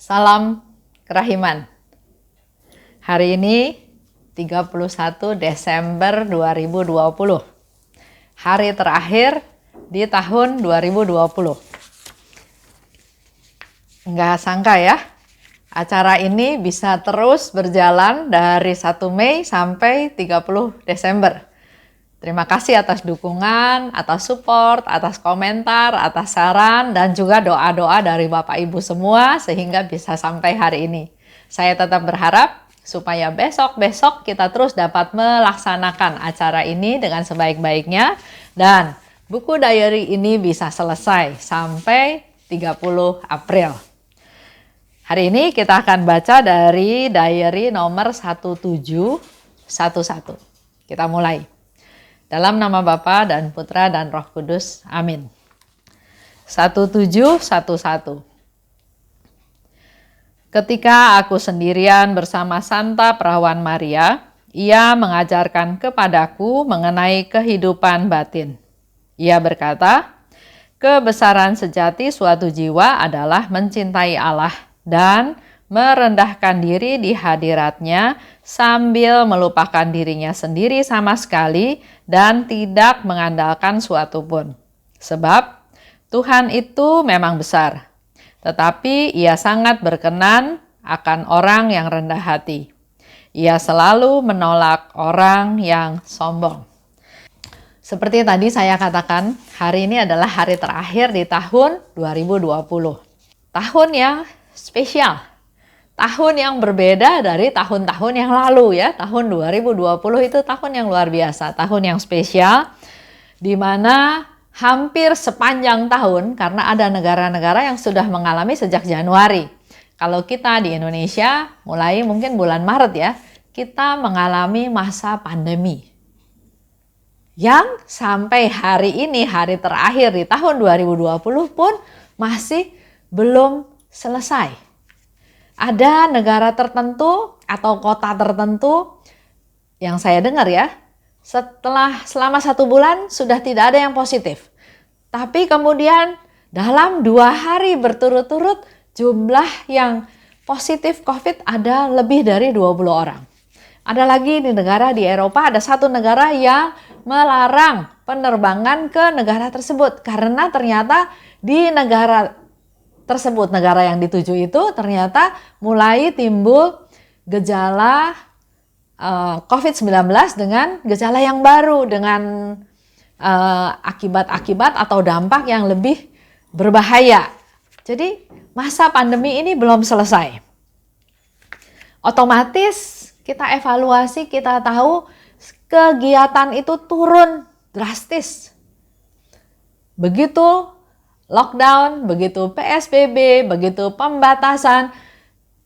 Salam kerahiman. Hari ini 31 Desember 2020. Hari terakhir di tahun 2020. Nggak sangka ya, acara ini bisa terus berjalan dari 1 Mei sampai 30 Desember. Terima kasih atas dukungan, atas support, atas komentar, atas saran, dan juga doa-doa dari Bapak Ibu semua sehingga bisa sampai hari ini. Saya tetap berharap supaya besok-besok kita terus dapat melaksanakan acara ini dengan sebaik-baiknya dan buku diary ini bisa selesai sampai 30 April. Hari ini kita akan baca dari diary nomor 1711. Kita mulai. Dalam nama Bapa dan Putra dan Roh Kudus. Amin. 1711. Ketika aku sendirian bersama Santa Perawan Maria, ia mengajarkan kepadaku mengenai kehidupan batin. Ia berkata, kebesaran sejati suatu jiwa adalah mencintai Allah dan merendahkan diri di hadiratnya sambil melupakan dirinya sendiri sama sekali dan tidak mengandalkan suatu pun. Sebab Tuhan itu memang besar, tetapi ia sangat berkenan akan orang yang rendah hati. Ia selalu menolak orang yang sombong. Seperti tadi saya katakan, hari ini adalah hari terakhir di tahun 2020. Tahun yang spesial. Tahun yang berbeda dari tahun-tahun yang lalu ya. Tahun 2020 itu tahun yang luar biasa, tahun yang spesial di mana hampir sepanjang tahun karena ada negara-negara yang sudah mengalami sejak Januari. Kalau kita di Indonesia mulai mungkin bulan Maret ya, kita mengalami masa pandemi. Yang sampai hari ini, hari terakhir di tahun 2020 pun masih belum selesai. Ada negara tertentu atau kota tertentu yang saya dengar ya, selama 1 bulan sudah tidak ada yang positif. Tapi kemudian dalam 2 hari berturut-turut jumlah yang positif COVID ada lebih dari 20 orang. Ada lagi di negara di Eropa, ada satu negara yang melarang penerbangan ke negara tersebut karena ternyata di negara tersebut, negara yang dituju itu ternyata mulai timbul gejala COVID-19 dengan gejala yang baru, dengan akibat-akibat atau dampak yang lebih berbahaya. Jadi masa pandemi ini belum selesai. Otomatis kita evaluasi, kita tahu kegiatan itu turun drastis. Begitu lockdown, begitu PSBB, begitu pembatasan,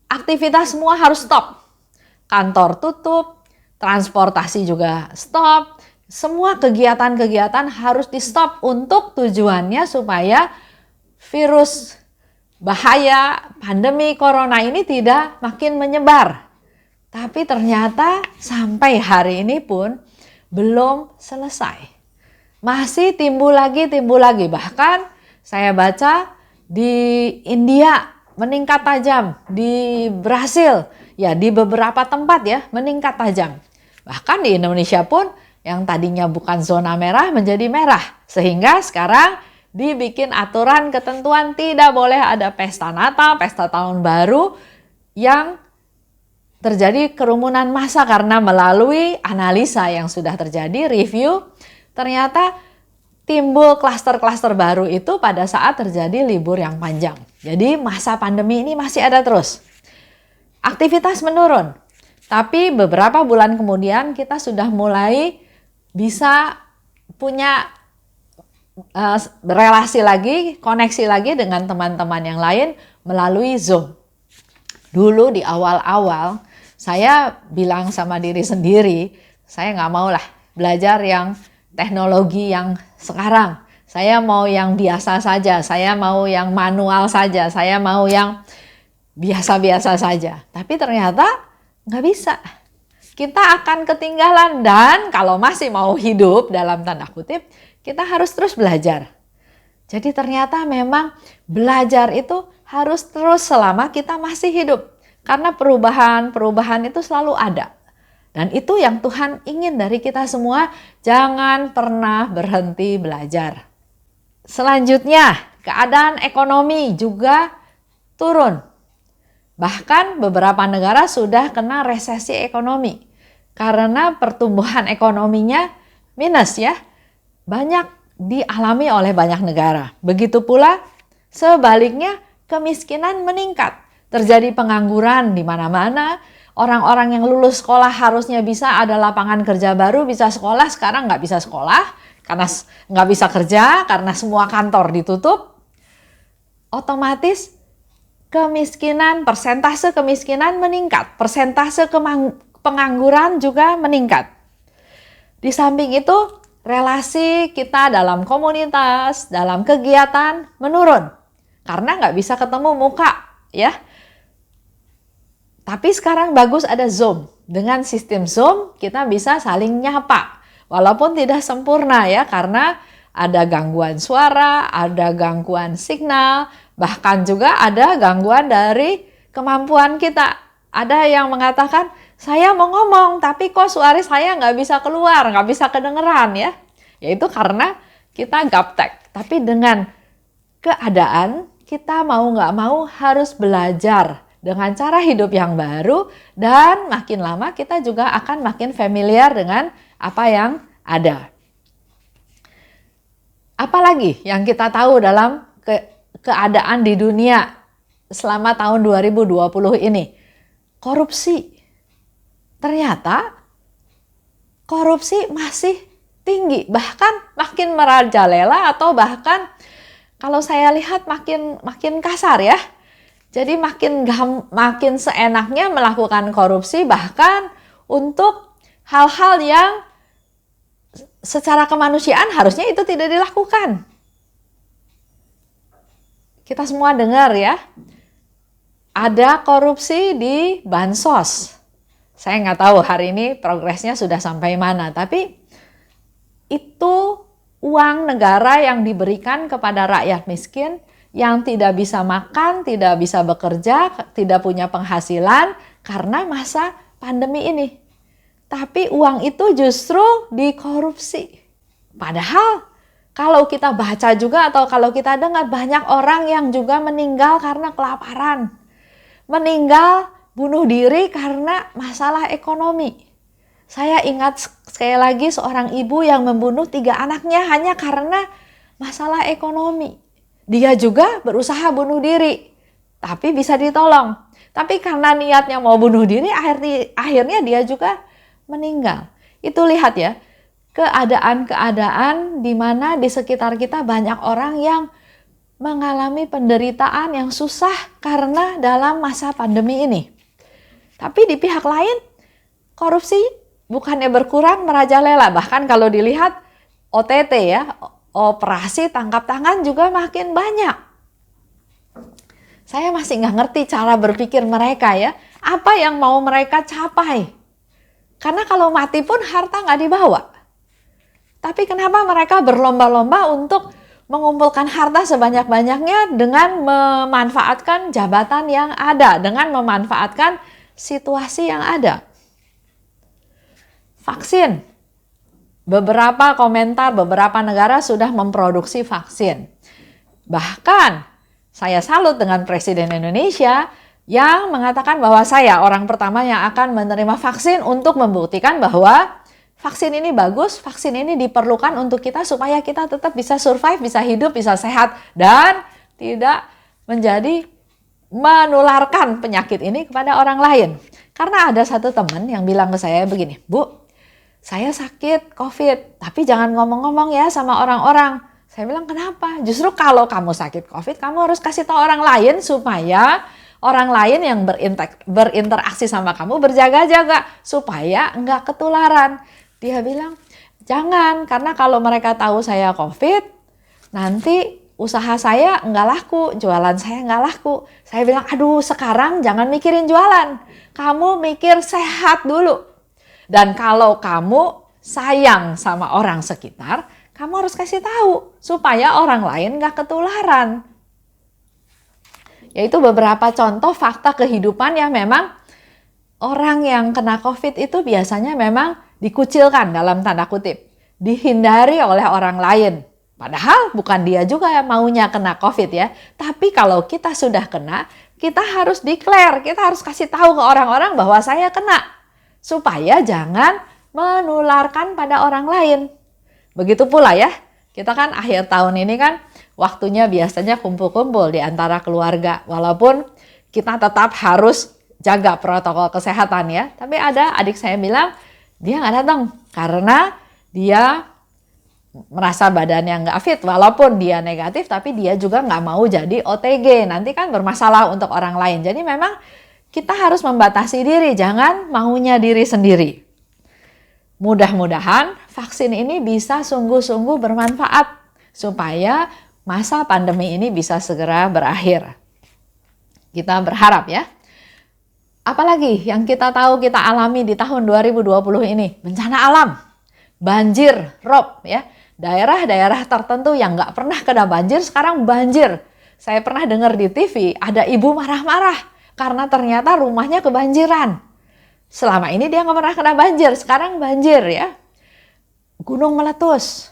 aktivitas semua harus stop. Kantor tutup, transportasi juga stop, semua kegiatan-kegiatan harus di stop untuk tujuannya supaya virus bahaya pandemi corona ini tidak makin menyebar. Tapi ternyata sampai hari ini pun belum selesai. Masih timbul lagi. Bahkan saya baca di India meningkat tajam, di Brasil, ya di beberapa tempat ya meningkat tajam. Bahkan di Indonesia pun yang tadinya bukan zona merah menjadi merah. Sehingga sekarang dibikin aturan ketentuan tidak boleh ada pesta Natal, pesta Tahun Baru yang terjadi kerumunan massa karena melalui analisa yang sudah terjadi, review, ternyata timbul klaster-klaster baru itu pada saat terjadi libur yang panjang. Jadi masa pandemi ini masih ada terus. Aktivitas menurun. Tapi beberapa bulan kemudian kita sudah mulai bisa punya relasi lagi, koneksi lagi dengan teman-teman yang lain melalui Zoom. Dulu di awal-awal saya bilang sama diri sendiri, saya nggak mau lah belajar yang teknologi yang sekarang. Saya mau yang biasa saja, saya mau yang manual saja, saya mau yang biasa-biasa saja. Tapi ternyata nggak bisa. Kita akan ketinggalan dan kalau masih mau hidup dalam tanda kutip, kita harus terus belajar. Jadi ternyata memang belajar itu harus terus selama kita masih hidup. Karena perubahan itu selalu ada. Dan itu yang Tuhan ingin dari kita semua, jangan pernah berhenti belajar. Selanjutnya, keadaan ekonomi juga turun. Bahkan beberapa negara sudah kena resesi ekonomi. Karena pertumbuhan ekonominya minus ya. Banyak dialami oleh banyak negara. Begitu pula sebaliknya kemiskinan meningkat. Terjadi pengangguran di mana-mana. Orang-orang yang lulus sekolah harusnya bisa ada lapangan kerja baru, bisa sekolah, sekarang nggak bisa sekolah karena nggak bisa kerja, karena semua kantor ditutup. Otomatis kemiskinan, persentase kemiskinan meningkat, persentase pengangguran juga meningkat. Di samping itu, relasi kita dalam komunitas, dalam kegiatan menurun karena nggak bisa ketemu muka, ya. Tapi sekarang bagus ada Zoom. Dengan sistem Zoom kita bisa saling nyapa. Walaupun tidak sempurna ya, karena ada gangguan suara, ada gangguan signal, bahkan juga ada gangguan dari kemampuan kita. Ada yang mengatakan, saya mau ngomong tapi kok suara saya nggak bisa keluar, nggak bisa kedengeran ya. Yaitu karena kita gaptek. Tapi dengan keadaan kita mau nggak mau harus belajar dengan cara hidup yang baru, dan makin lama kita juga akan makin familiar dengan apa yang ada. Apalagi yang kita tahu dalam keadaan di dunia selama tahun 2020 ini? Korupsi. Ternyata korupsi masih tinggi, bahkan makin merajalela, atau bahkan kalau saya lihat makin kasar ya. Jadi makin seenaknya melakukan korupsi, bahkan untuk hal-hal yang secara kemanusiaan harusnya itu tidak dilakukan. Kita semua dengar ya, ada korupsi di bansos. Saya nggak tahu hari ini progresnya sudah sampai mana, tapi itu uang negara yang diberikan kepada rakyat miskin yang tidak bisa makan, tidak bisa bekerja, tidak punya penghasilan karena masa pandemi ini. Tapi uang itu justru dikorupsi. Padahal kalau kita baca juga atau kalau kita dengar, banyak orang yang juga meninggal karena kelaparan. Meninggal bunuh diri karena masalah ekonomi. Saya ingat sekali lagi seorang ibu yang membunuh 3 anaknya hanya karena masalah ekonomi. Dia juga berusaha bunuh diri, tapi bisa ditolong. Tapi karena niatnya mau bunuh diri, akhirnya dia juga meninggal. Itu lihat ya, keadaan-keadaan di mana di sekitar kita banyak orang yang mengalami penderitaan yang susah karena dalam masa pandemi ini. Tapi di pihak lain, korupsi bukannya berkurang, merajalela. Bahkan kalau dilihat OTT ya, operasi tangkap tangan juga makin banyak. Saya masih nggak ngerti cara berpikir mereka ya. Apa yang mau mereka capai? Karena kalau mati pun harta nggak dibawa. Tapi kenapa mereka berlomba-lomba untuk mengumpulkan harta sebanyak-banyaknya dengan memanfaatkan jabatan yang ada, dengan memanfaatkan situasi yang ada? Vaksin. Beberapa komentar, beberapa negara sudah memproduksi vaksin. Bahkan saya salut dengan Presiden Indonesia yang mengatakan bahwa saya orang pertama yang akan menerima vaksin untuk membuktikan bahwa vaksin ini bagus, vaksin ini diperlukan untuk kita supaya kita tetap bisa survive, bisa hidup, bisa sehat, dan tidak menularkan penyakit ini kepada orang lain. Karena ada satu teman yang bilang ke saya begini, Bu, saya sakit COVID, tapi jangan ngomong-ngomong ya sama orang-orang. Saya bilang, kenapa? Justru kalau kamu sakit COVID, kamu harus kasih tahu orang lain supaya orang lain yang berinteraksi sama kamu berjaga-jaga supaya nggak ketularan. Dia bilang, jangan, karena kalau mereka tahu saya COVID, nanti usaha saya nggak laku, jualan saya nggak laku. Saya bilang, aduh sekarang jangan mikirin jualan, kamu mikir sehat dulu. Dan kalau kamu sayang sama orang sekitar, kamu harus kasih tahu supaya orang lain gak ketularan. Yaitu beberapa contoh fakta kehidupan yang memang orang yang kena COVID itu biasanya memang dikucilkan dalam tanda kutip, dihindari oleh orang lain. Padahal bukan dia juga yang maunya kena COVID ya. Tapi kalau kita sudah kena, kita harus declare, kita harus kasih tahu ke orang-orang bahwa saya kena. Supaya jangan menularkan pada orang lain. Begitu pula ya, kita kan akhir tahun ini kan waktunya biasanya kumpul-kumpul di antara keluarga. Walaupun kita tetap harus jaga protokol kesehatan ya. Tapi ada adik saya bilang, dia nggak datang karena dia merasa badannya nggak fit, walaupun dia negatif, tapi dia juga nggak mau jadi OTG. Nanti kan bermasalah untuk orang lain. Jadi memang kita harus membatasi diri, jangan maunya diri sendiri. Mudah-mudahan vaksin ini bisa sungguh-sungguh bermanfaat supaya masa pandemi ini bisa segera berakhir. Kita berharap ya. Apalagi yang kita tahu kita alami di tahun 2020 ini, bencana alam, banjir, rob ya. Daerah-daerah tertentu yang nggak pernah kena banjir, sekarang banjir. Saya pernah dengar di TV, ada ibu marah-marah karena ternyata rumahnya kebanjiran. Selama ini dia nggak pernah kena banjir, sekarang banjir ya. Gunung meletus,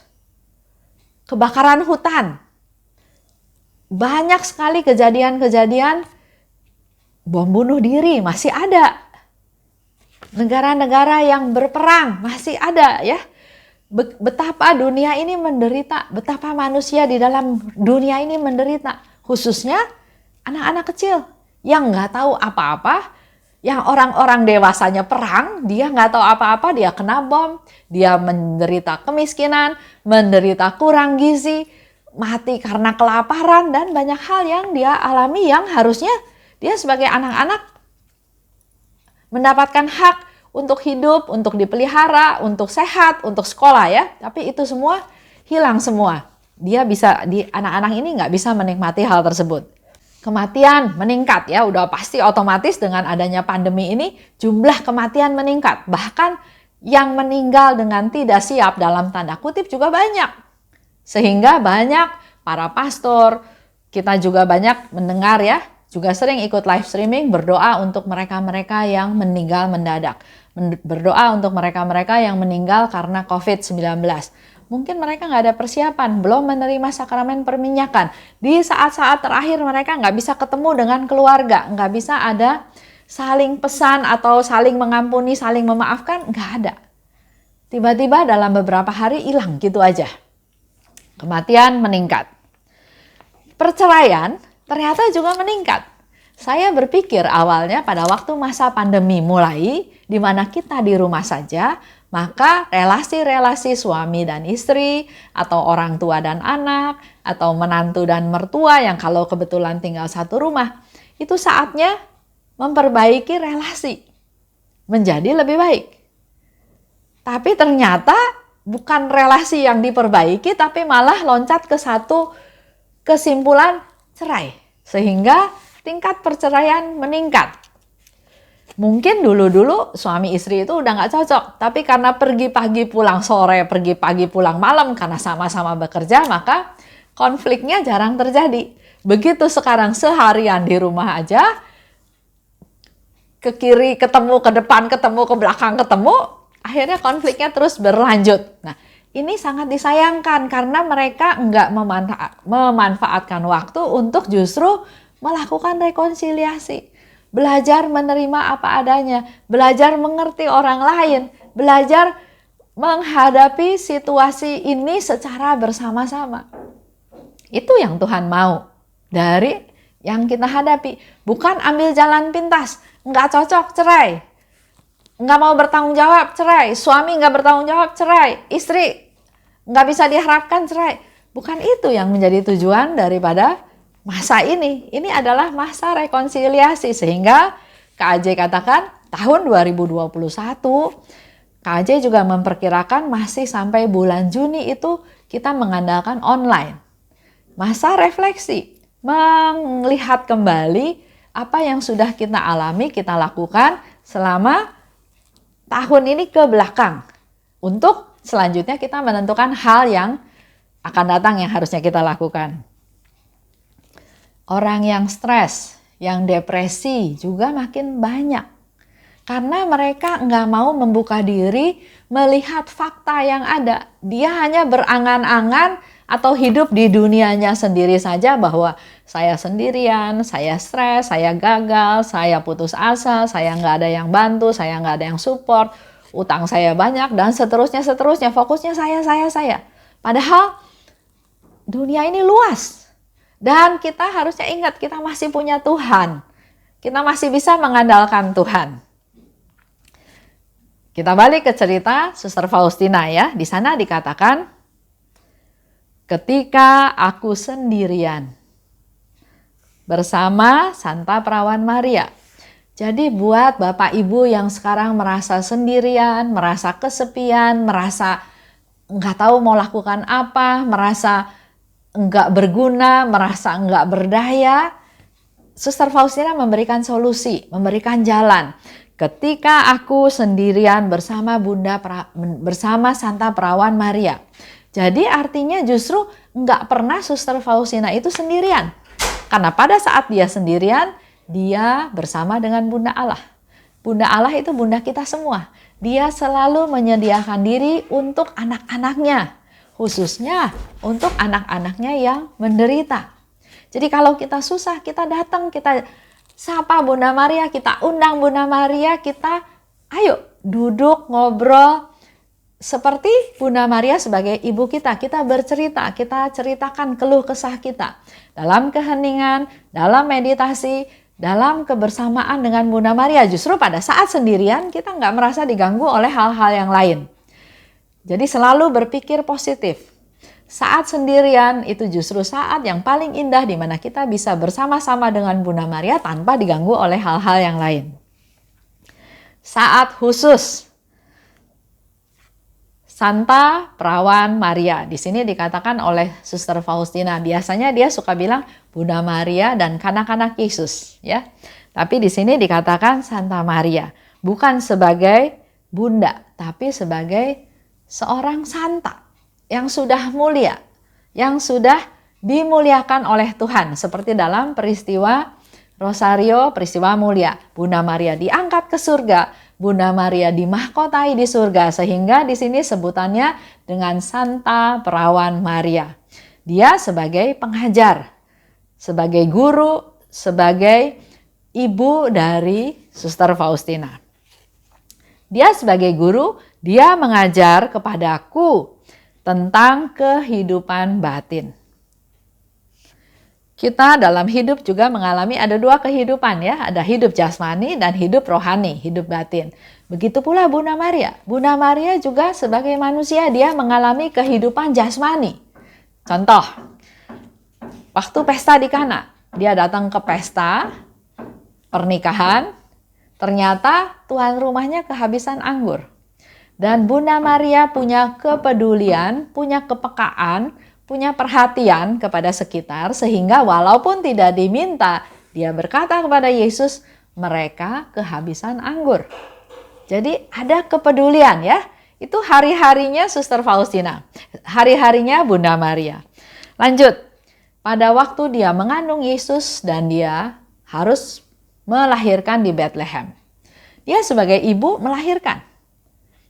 kebakaran hutan. Banyak sekali kejadian-kejadian bom bunuh diri masih ada. Negara-negara yang berperang masih ada ya. Betapa dunia ini menderita, betapa manusia di dalam dunia ini menderita, khususnya anak-anak kecil yang nggak tahu apa-apa, yang orang-orang dewasanya perang, dia nggak tahu apa-apa, dia kena bom, dia menderita kemiskinan, menderita kurang gizi, mati karena kelaparan, dan banyak hal yang dia alami yang harusnya dia sebagai anak-anak mendapatkan hak untuk hidup, untuk dipelihara, untuk sehat, untuk sekolah ya. Tapi itu semua hilang semua. Anak-anak ini nggak bisa menikmati hal tersebut. Kematian meningkat ya, udah pasti otomatis dengan adanya pandemi ini jumlah kematian meningkat. Bahkan yang meninggal dengan tidak siap dalam tanda kutip juga banyak. Sehingga banyak para pastor, kita juga banyak mendengar ya, juga sering ikut live streaming berdoa untuk mereka-mereka yang meninggal mendadak. Berdoa untuk mereka-mereka yang meninggal karena COVID-19. Mungkin mereka nggak ada persiapan, belum menerima sakramen perminyakan. Di saat-saat terakhir mereka nggak bisa ketemu dengan keluarga, nggak bisa ada saling pesan atau saling mengampuni, saling memaafkan, nggak ada. Tiba-tiba dalam beberapa hari hilang gitu aja. Kematian meningkat. Perceraian ternyata juga meningkat. Saya berpikir awalnya pada waktu masa pandemi mulai, di mana kita di rumah saja, maka relasi-relasi suami dan istri, atau orang tua dan anak, atau menantu dan mertua yang kalau kebetulan tinggal satu rumah, itu saatnya memperbaiki relasi, menjadi lebih baik. Tapi ternyata bukan relasi yang diperbaiki, tapi malah loncat ke satu kesimpulan cerai. Sehingga tingkat perceraian meningkat. Mungkin dulu-dulu suami istri itu udah nggak cocok, tapi karena pergi pagi pulang sore, pergi pagi pulang malam karena sama-sama bekerja, maka konfliknya jarang terjadi. Begitu sekarang seharian di rumah aja, ke kiri ketemu, ke depan ketemu, ke belakang ketemu, akhirnya konfliknya terus berlanjut. Nah, ini sangat disayangkan karena mereka nggak memanfaatkan waktu untuk justru melakukan rekonsiliasi, belajar menerima apa adanya, belajar mengerti orang lain, belajar menghadapi situasi ini secara bersama-sama. Itu yang Tuhan mau dari yang kita hadapi. Bukan ambil jalan pintas, nggak cocok, cerai. Nggak mau bertanggung jawab, cerai. Suami nggak bertanggung jawab, cerai. Istri nggak bisa diharapkan, cerai. Bukan itu yang menjadi tujuan daripada masa ini. Ini adalah masa rekonsiliasi, sehingga KAJ katakan tahun 2021, KAJ juga memperkirakan masih sampai bulan Juni itu kita mengandalkan online. Masa refleksi, melihat kembali apa yang sudah kita alami, kita lakukan selama tahun ini ke belakang. Untuk selanjutnya kita menentukan hal yang akan datang yang harusnya kita lakukan. Orang yang stres, Yang depresi juga makin banyak. Karena mereka nggak mau membuka diri melihat fakta yang ada. Dia hanya berangan-angan atau hidup di dunianya sendiri saja bahwa saya sendirian, saya stres, saya gagal, saya putus asa, saya nggak ada yang bantu, saya nggak ada yang support, utang saya banyak, dan seterusnya, fokusnya saya. Padahal dunia ini luas. Dan kita harusnya ingat, kita masih punya Tuhan. Kita masih bisa mengandalkan Tuhan. Kita balik ke cerita Suster Faustina ya. Di sana dikatakan, ketika aku sendirian bersama Santa Perawan Maria. Jadi buat Bapak Ibu yang sekarang merasa sendirian, merasa kesepian, merasa nggak tahu mau lakukan apa, merasa nggak berguna, merasa nggak berdaya, Suster Faustina memberikan solusi, memberikan jalan. Ketika aku sendirian bersama Santa Perawan Maria. Jadi artinya justru nggak pernah Suster Faustina itu sendirian. Karena pada saat dia sendirian, dia bersama dengan Bunda Allah. Bunda Allah itu Bunda kita semua. Dia selalu menyediakan diri untuk anak-anaknya. Khususnya untuk anak-anaknya yang menderita. Jadi kalau kita susah, kita datang, kita sapa Bunda Maria, kita undang Bunda Maria, kita ayo duduk, ngobrol. Seperti Bunda Maria sebagai ibu kita bercerita, kita ceritakan keluh kesah kita. Dalam keheningan, dalam meditasi, dalam kebersamaan dengan Bunda Maria. Justru pada saat sendirian kita nggak merasa diganggu oleh hal-hal yang lain. Jadi selalu berpikir positif. Saat sendirian itu justru saat yang paling indah di mana kita bisa bersama-sama dengan Bunda Maria tanpa diganggu oleh hal-hal yang lain. Saat khusus Santa Perawan Maria. Di sini dikatakan oleh Suster Faustina. Biasanya dia suka bilang Bunda Maria dan kanak-kanak Yesus, ya. Tapi di sini dikatakan Santa Maria, bukan sebagai bunda, tapi sebagai seorang santa yang sudah mulia, yang sudah dimuliakan oleh Tuhan, seperti dalam peristiwa Rosario, peristiwa mulia. Bunda Maria diangkat ke surga, Bunda Maria dimahkotai di surga, sehingga di sini sebutannya dengan Santa Perawan Maria. Dia sebagai pengajar, sebagai guru, sebagai ibu dari Suster Faustina. Dia sebagai guru, dia mengajar kepadaku tentang kehidupan batin. Kita dalam hidup juga mengalami ada dua kehidupan ya, ada hidup jasmani dan hidup rohani, hidup batin. Begitu pula Bunda Maria. Bunda Maria juga sebagai manusia dia mengalami kehidupan jasmani. Contoh, waktu pesta di Kana, dia datang ke pesta pernikahan, ternyata tuan rumahnya kehabisan anggur. Dan Bunda Maria punya kepedulian, punya kepekaan, punya perhatian kepada sekitar, sehingga walaupun tidak diminta, dia berkata kepada Yesus, mereka kehabisan anggur. Jadi ada kepedulian ya. Itu hari-harinya Suster Faustina, hari-harinya Bunda Maria. Lanjut, pada waktu dia mengandung Yesus dan dia harus melahirkan di Bethlehem. Dia sebagai ibu melahirkan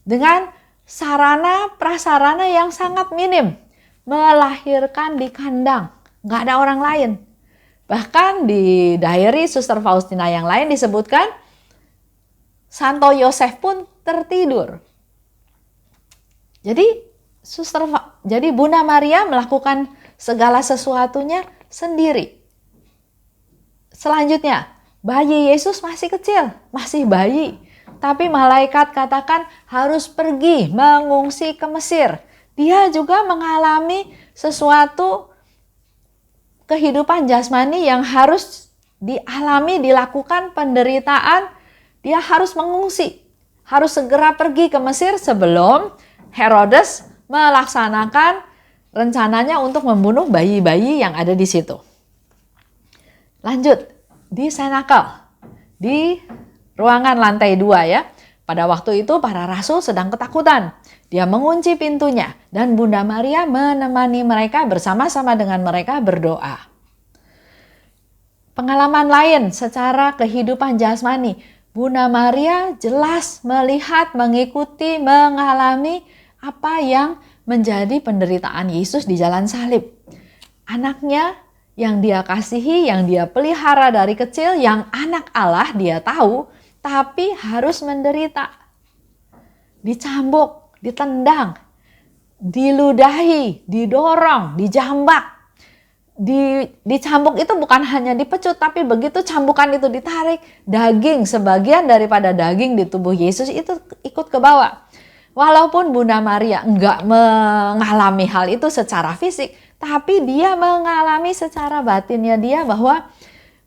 dengan sarana prasarana yang sangat minim. Melahirkan di kandang, nggak ada orang lain. Bahkan di diary Suster Faustina yang lain disebutkan, Santo Yosef pun tertidur. Jadi Bunda Maria melakukan segala sesuatunya sendiri. Selanjutnya, bayi Yesus masih kecil, masih bayi. Tapi malaikat katakan harus pergi mengungsi ke Mesir. Dia juga mengalami sesuatu kehidupan jasmani yang harus dialami, dilakukan penderitaan. Dia harus mengungsi, harus segera pergi ke Mesir sebelum Herodes melaksanakan rencananya untuk membunuh bayi-bayi yang ada di situ. Lanjut, di Senakel, di ruangan lantai 2 ya. Pada waktu itu para rasul sedang ketakutan. Dia mengunci pintunya dan Bunda Maria menemani mereka bersama-sama dengan mereka berdoa. pengalaman lain secara kehidupan jasmani. Bunda Maria jelas melihat, mengikuti, mengalami apa yang menjadi penderitaan Yesus di jalan salib. Anaknya yang dia kasihi, yang dia pelihara dari kecil, yang anak Allah dia tahu, tapi harus menderita. Dicambuk, ditendang, diludahi, didorong, dijambak. Dicambuk itu bukan hanya dipecut, tapi begitu cambukan itu ditarik, daging, sebagian daripada daging di tubuh Yesus itu ikut ke bawah. Walaupun Bunda Maria enggak mengalami hal itu secara fisik, tapi dia mengalami secara batinnya dia bahwa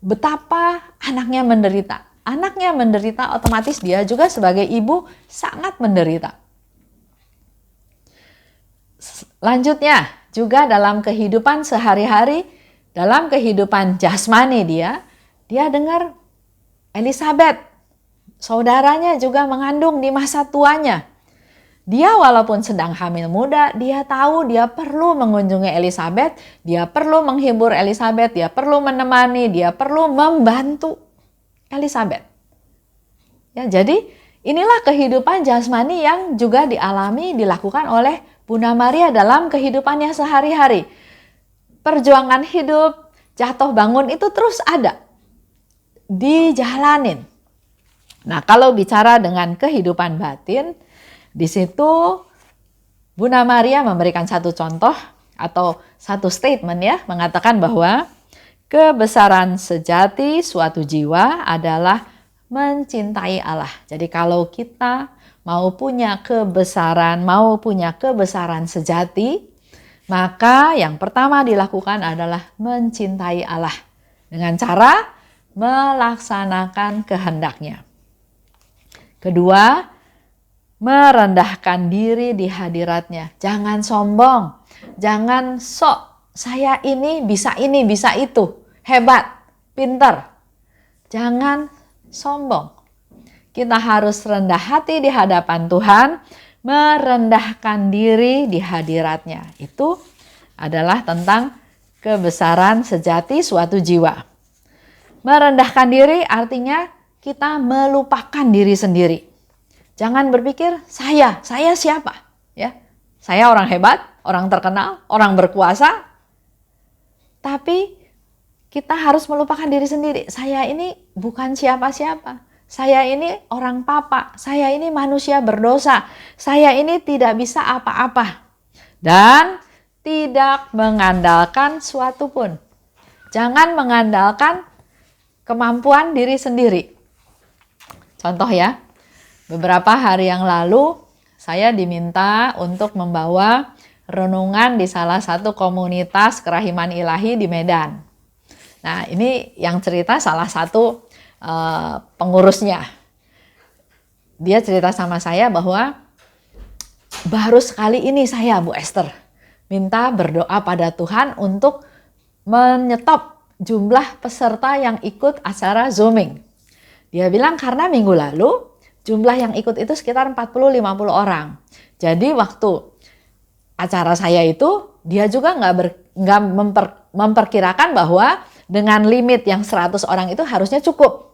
betapa anaknya menderita. Anaknya menderita, otomatis dia juga sebagai ibu sangat menderita. Lanjutnya, juga dalam kehidupan sehari-hari, dalam kehidupan jasmani dia dengar Elizabeth, saudaranya juga mengandung di masa tuanya. Dia walaupun sedang hamil muda, dia tahu dia perlu mengunjungi Elizabeth, dia perlu menghibur Elizabeth, dia perlu menemani, dia perlu membantu Elizabeth. Ya, jadi inilah kehidupan jasmani yang juga dilakukan oleh Bunda Maria dalam kehidupannya sehari-hari. Perjuangan hidup, jatuh bangun itu terus ada. Dijalanin. Nah, kalau bicara dengan kehidupan batin, di situ Bunda Maria memberikan satu contoh atau satu statement ya, mengatakan bahwa kebesaran sejati suatu jiwa adalah mencintai Allah. Jadi kalau kita mau punya kebesaran sejati, maka yang pertama dilakukan adalah mencintai Allah dengan cara melaksanakan kehendaknya. Kedua, merendahkan diri di hadiratnya. Jangan sombong, jangan sok saya ini, bisa itu, hebat, pinter. Jangan sombong. Kita harus rendah hati di hadapan Tuhan, merendahkan diri di hadiratnya. Itu adalah tentang kebesaran sejati suatu jiwa. Merendahkan diri artinya kita melupakan diri sendiri. Jangan berpikir saya siapa? Ya, saya orang hebat, orang terkenal, orang berkuasa. Tapi kita harus melupakan diri sendiri. Saya ini bukan siapa-siapa. Saya ini orang papa, saya ini manusia berdosa, saya ini tidak bisa apa-apa. Dan tidak mengandalkan suatu pun. Jangan mengandalkan kemampuan diri sendiri. Contoh ya, beberapa hari yang lalu saya diminta untuk membawa renungan di salah satu komunitas kerahiman ilahi di Medan. Nah, ini yang cerita salah satu pengurusnya. Dia cerita sama saya bahwa baru sekali ini saya, Bu Esther, minta berdoa pada Tuhan untuk menyetop jumlah peserta yang ikut acara Zooming. Dia bilang karena minggu lalu jumlah yang ikut itu sekitar 40-50 orang. Jadi waktu acara saya itu dia juga nggak memperkirakan bahwa dengan limit yang 100 orang itu harusnya cukup.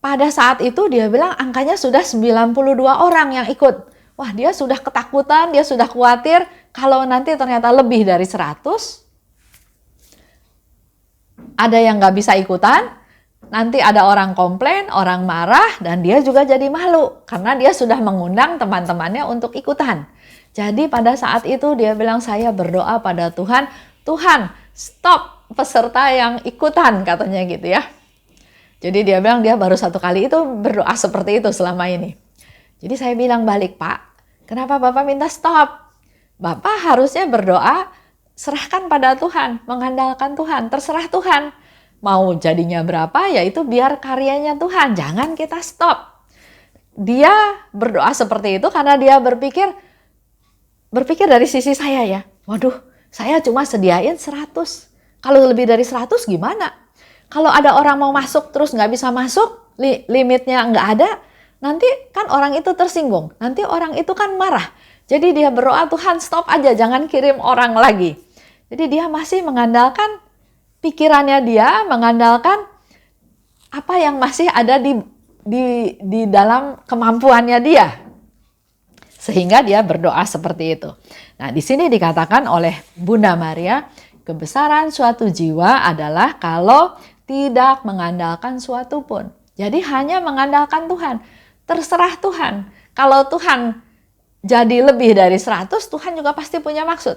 Pada saat itu dia bilang angkanya sudah 92 orang yang ikut. Wah, dia sudah ketakutan, dia sudah khawatir kalau nanti ternyata lebih dari 100. Ada yang nggak bisa ikutan, nanti ada orang komplain, orang marah, dan dia juga jadi malu. Karena dia sudah mengundang teman-temannya untuk ikutan. Jadi pada saat itu dia bilang saya berdoa pada Tuhan, Tuhan stop peserta yang ikutan katanya gitu ya. Jadi dia bilang dia baru satu kali itu berdoa seperti itu selama ini. Jadi saya bilang balik, Pak, kenapa Bapak minta stop? Bapak harusnya berdoa, serahkan pada Tuhan, mengandalkan Tuhan, terserah Tuhan. Mau jadinya berapa ya itu biar karyanya Tuhan, jangan kita stop. Dia berdoa seperti itu karena dia berpikir dari sisi saya ya. Waduh, saya cuma sediain 100. Kalau lebih dari 100 gimana? Kalau ada orang mau masuk terus nggak bisa masuk, limitnya nggak ada, nanti kan orang itu tersinggung. Nanti orang itu kan marah. Jadi dia berdoa, Tuhan stop aja, jangan kirim orang lagi. Jadi dia masih mengandalkan pikirannya dia mengandalkan apa yang masih ada di dalam kemampuannya dia. Sehingga dia berdoa seperti itu. Nah, di sini dikatakan oleh Bunda Maria, kebesaran suatu jiwa adalah kalau tidak mengandalkan suatu pun. Jadi hanya mengandalkan Tuhan. Terserah Tuhan. Kalau Tuhan jadi lebih dari 100, Tuhan juga pasti punya maksud.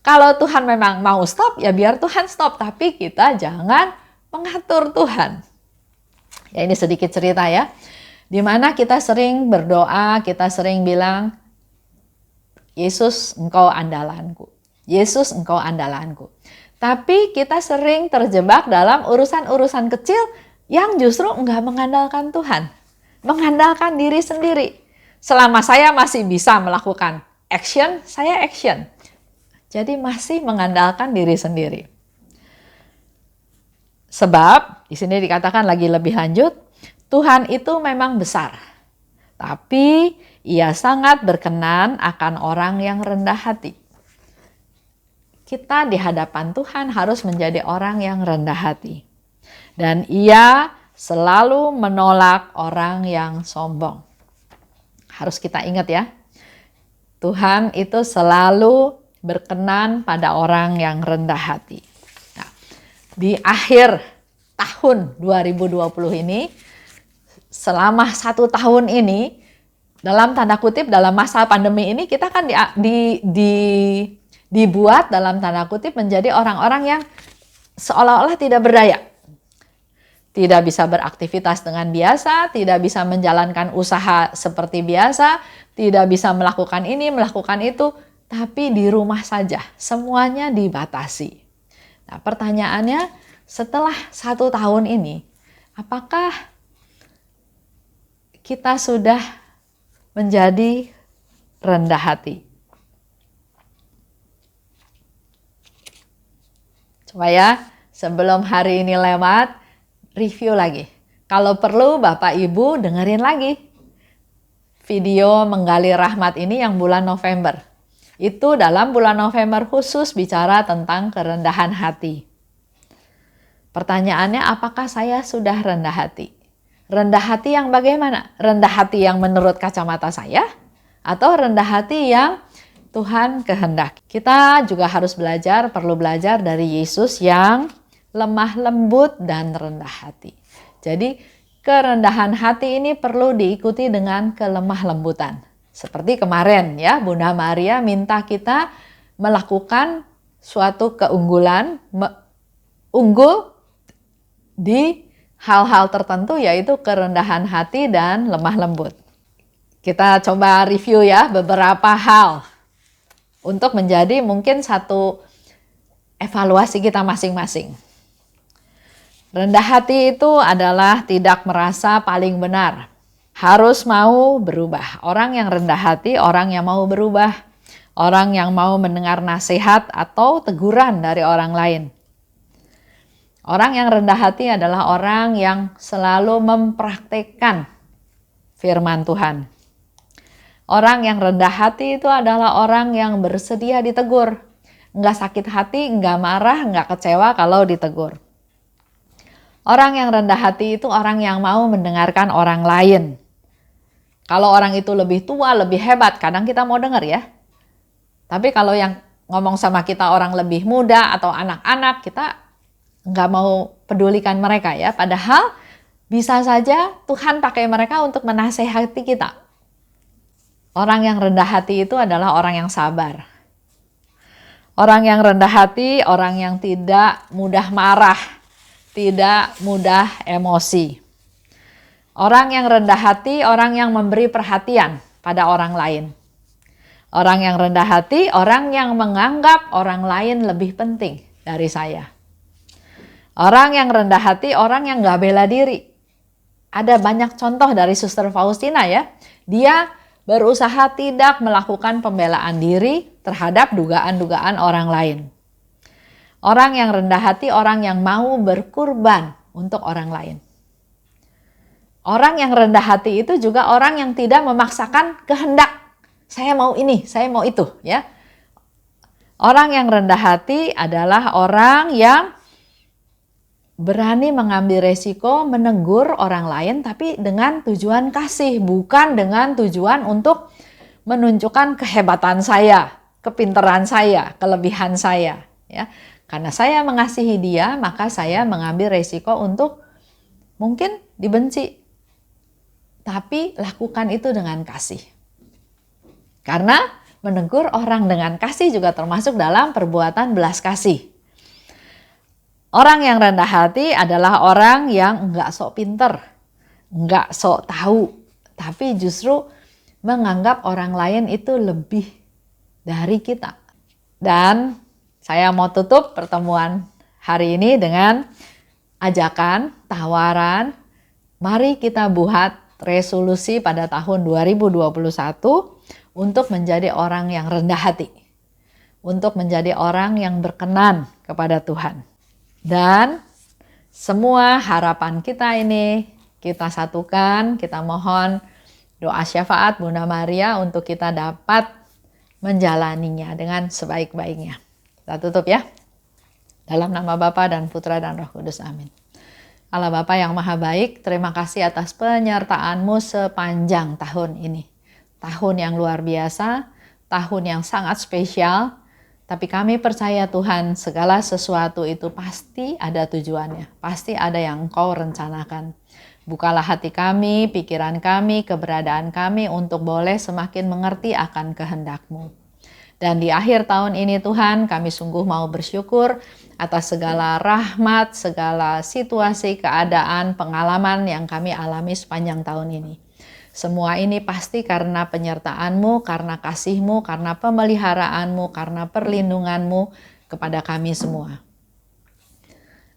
Kalau Tuhan memang mau stop, ya biar Tuhan stop. Tapi kita jangan mengatur Tuhan. Ya, ini sedikit cerita ya. Dimana kita sering berdoa, kita sering bilang, Yesus, Engkau andalanku. Yesus, Engkau andalanku. Tapi kita sering terjebak dalam urusan-urusan kecil yang justru enggak mengandalkan Tuhan. Mengandalkan diri sendiri. Selama saya masih bisa melakukan action, saya action. Jadi masih mengandalkan diri sendiri. Sebab, di sini dikatakan lagi lebih lanjut, Tuhan itu memang besar. Tapi Ia sangat berkenan akan orang yang rendah hati. Kita di hadapan Tuhan harus menjadi orang yang rendah hati. Dan Ia selalu menolak orang yang sombong. Harus kita ingat ya. Tuhan itu selalu berkenan pada orang yang rendah hati. Nah, di akhir tahun 2020 ini, selama 1 tahun ini, dalam tanda kutip, dalam masa pandemi ini, kita kan dibuat dalam tanda kutip menjadi orang-orang yang seolah-olah tidak berdaya. Tidak bisa beraktivitas dengan biasa, tidak bisa menjalankan usaha seperti biasa, tidak bisa melakukan ini, melakukan itu, tapi di rumah saja, semuanya dibatasi. Nah, pertanyaannya, setelah 1 tahun ini, apakah kita sudah menjadi rendah hati? Coba ya, sebelum hari ini lewat, review lagi. Kalau perlu Bapak Ibu dengerin lagi video menggali rahmat ini yang bulan November. Itu dalam bulan November khusus bicara tentang kerendahan hati. Pertanyaannya, apakah saya sudah rendah hati? Rendah hati yang bagaimana? Rendah hati yang menurut kacamata saya? Atau rendah hati yang Tuhan kehendaki? Kita juga harus belajar, perlu belajar dari Yesus yang lemah lembut dan rendah hati. Jadi kerendahan hati ini perlu diikuti dengan kelemah lembutan. Seperti kemarin ya, Bunda Maria minta kita melakukan suatu keunggulan, unggul di hal-hal tertentu, yaitu kerendahan hati dan lemah lembut. Kita coba review ya beberapa hal untuk menjadi mungkin satu evaluasi kita masing-masing. Rendah hati itu adalah tidak merasa paling benar. Harus mau berubah. Orang yang rendah hati, orang yang mau berubah. Orang yang mau mendengar nasihat atau teguran dari orang lain. Orang yang rendah hati adalah orang yang selalu mempraktekkan firman Tuhan. Orang yang rendah hati itu adalah orang yang bersedia ditegur. Nggak sakit hati, nggak marah, nggak kecewa kalau ditegur. Orang yang rendah hati itu orang yang mau mendengarkan orang lain. Kalau orang itu lebih tua, lebih hebat, kadang kita mau dengar ya. Tapi kalau yang ngomong sama kita orang lebih muda atau anak-anak, kita nggak mau pedulikan mereka ya. Padahal bisa saja Tuhan pakai mereka untuk menasehati kita. Orang yang rendah hati itu adalah orang yang sabar. Orang yang rendah hati, orang yang tidak mudah marah, tidak mudah emosi. Orang yang rendah hati, orang yang memberi perhatian pada orang lain. Orang yang rendah hati, orang yang menganggap orang lain lebih penting dari saya. Orang yang rendah hati, orang yang gak bela diri. Ada banyak contoh dari Suster Faustina ya. Dia berusaha tidak melakukan pembelaan diri terhadap dugaan-dugaan orang lain. Orang yang rendah hati, orang yang mau berkurban untuk orang lain. Orang yang rendah hati itu juga orang yang tidak memaksakan kehendak. Saya mau ini, saya mau itu, ya. Orang yang rendah hati adalah orang yang berani mengambil resiko menegur orang lain, tapi dengan tujuan kasih, bukan dengan tujuan untuk menunjukkan kehebatan saya, kepintaran saya, kelebihan saya. Ya, karena saya mengasihi dia, maka saya mengambil resiko untuk mungkin dibenci, tapi lakukan itu dengan kasih. Karena menegur orang dengan kasih juga termasuk dalam perbuatan belas kasih. Orang yang rendah hati adalah orang yang enggak sok pinter, enggak sok tahu, tapi justru menganggap orang lain itu lebih dari kita. Dan saya mau tutup pertemuan hari ini dengan ajakan, tawaran, mari kita buat resolusi pada tahun 2021 untuk menjadi orang yang rendah hati, untuk menjadi orang yang berkenan kepada Tuhan. Dan semua harapan kita ini kita satukan, kita mohon doa syafaat Bunda Maria untuk kita dapat menjalaninya dengan sebaik-baiknya. Kita tutup ya. Dalam nama Bapa dan Putra dan Roh Kudus. Amin. Allah Bapa yang Maha Baik, terima kasih atas penyertaan-Mu sepanjang tahun ini. Tahun yang luar biasa, tahun yang sangat spesial. Tapi kami percaya Tuhan, segala sesuatu itu pasti ada tujuannya. Pasti ada yang Engkau rencanakan. Bukalah hati kami, pikiran kami, keberadaan kami untuk boleh semakin mengerti akan kehendak-Mu. Dan di akhir tahun ini Tuhan, kami sungguh mau bersyukur atas segala rahmat, segala situasi, keadaan, pengalaman yang kami alami sepanjang tahun ini. Semua ini pasti karena penyertaan-Mu, karena kasih-Mu, karena pemeliharaanmu, karena perlindungan-Mu kepada kami semua.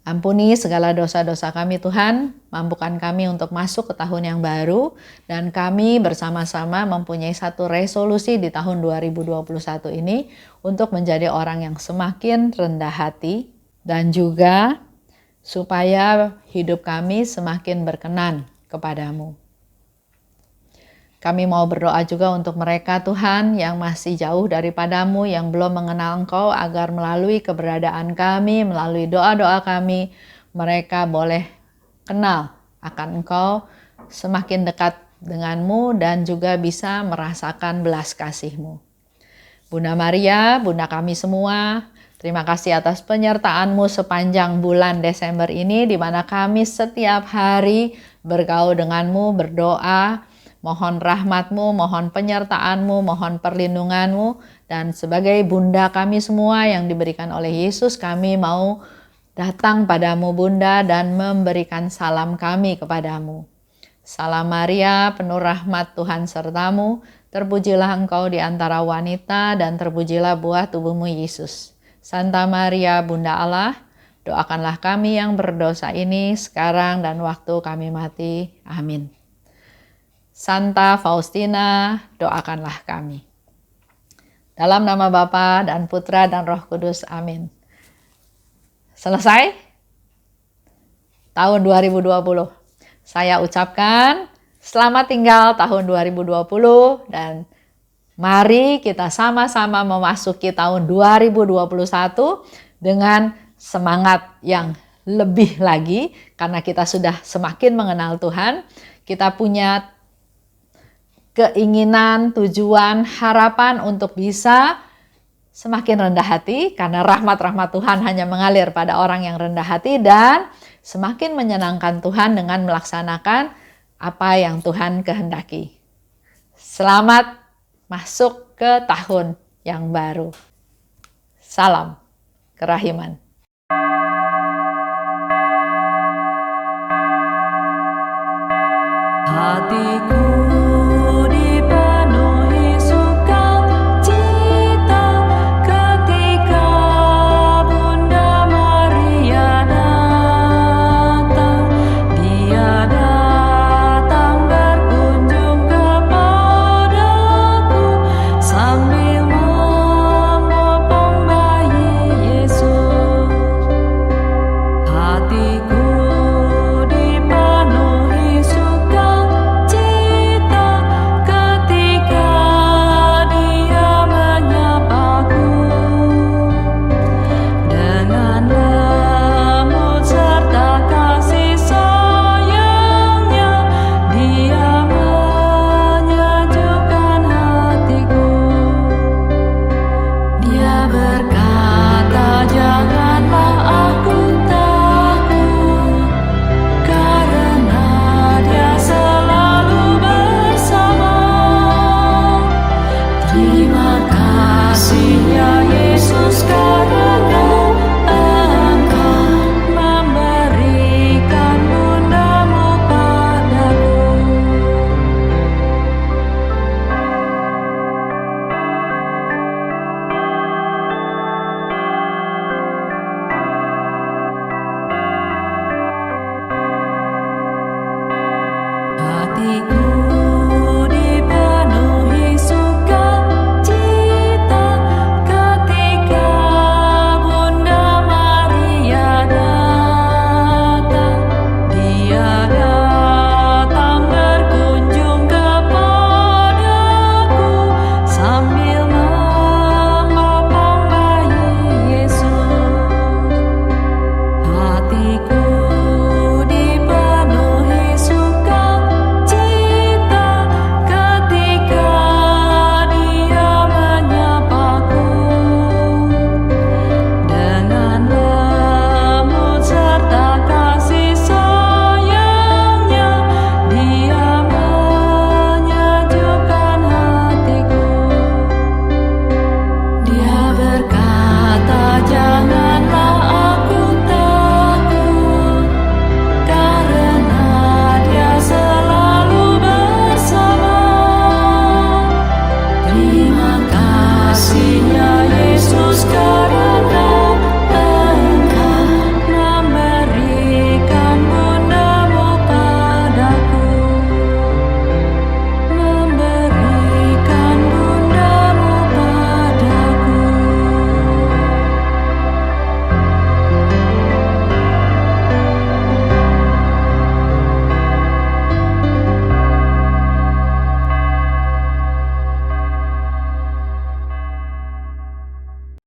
Ampuni segala dosa-dosa kami Tuhan, mampukan kami untuk masuk ke tahun yang baru, dan kami bersama-sama mempunyai satu resolusi di tahun 2021 ini untuk menjadi orang yang semakin rendah hati, dan juga supaya hidup kami semakin berkenan kepadamu. Kami mau berdoa juga untuk mereka Tuhan yang masih jauh daripadamu, yang belum mengenal Engkau, agar melalui keberadaan kami, melalui doa-doa kami, mereka boleh kenal akan Engkau, semakin dekat denganmu, dan juga bisa merasakan belas kasih-Mu. Bunda Maria, Bunda kami semua, terima kasih atas penyertaan-Mu sepanjang bulan Desember ini, di mana kami setiap hari bergaul dengan-Mu, berdoa, mohon rahmat-Mu, mohon penyertaan-Mu, mohon perlindungan-Mu, dan sebagai Bunda kami semua yang diberikan oleh Yesus, kami mau datang padamu Bunda dan memberikan salam kami kepadamu. Salam Maria, penuh rahmat Tuhan sertamu, terpujilah Engkau di antara wanita dan terpujilah buah tubuhmu Yesus. Santa Maria, Bunda Allah, doakanlah kami yang berdosa ini sekarang dan waktu kami mati. Amin. Santa Faustina, doakanlah kami. Dalam nama Bapa dan Putra dan Roh Kudus. Amin. Selesai tahun 2020. Saya ucapkan selamat tinggal tahun 2020 dan mari kita sama-sama memasuki tahun 2021 dengan semangat yang lebih lagi karena kita sudah semakin mengenal Tuhan. Kita punya keinginan, tujuan, harapan untuk bisa semakin rendah hati karena rahmat-rahmat Tuhan hanya mengalir pada orang yang rendah hati, dan semakin menyenangkan Tuhan dengan melaksanakan apa yang Tuhan kehendaki. Selamat masuk ke tahun yang baru. Salam kerahiman. Hatiku dipenuhi sukacita hatiku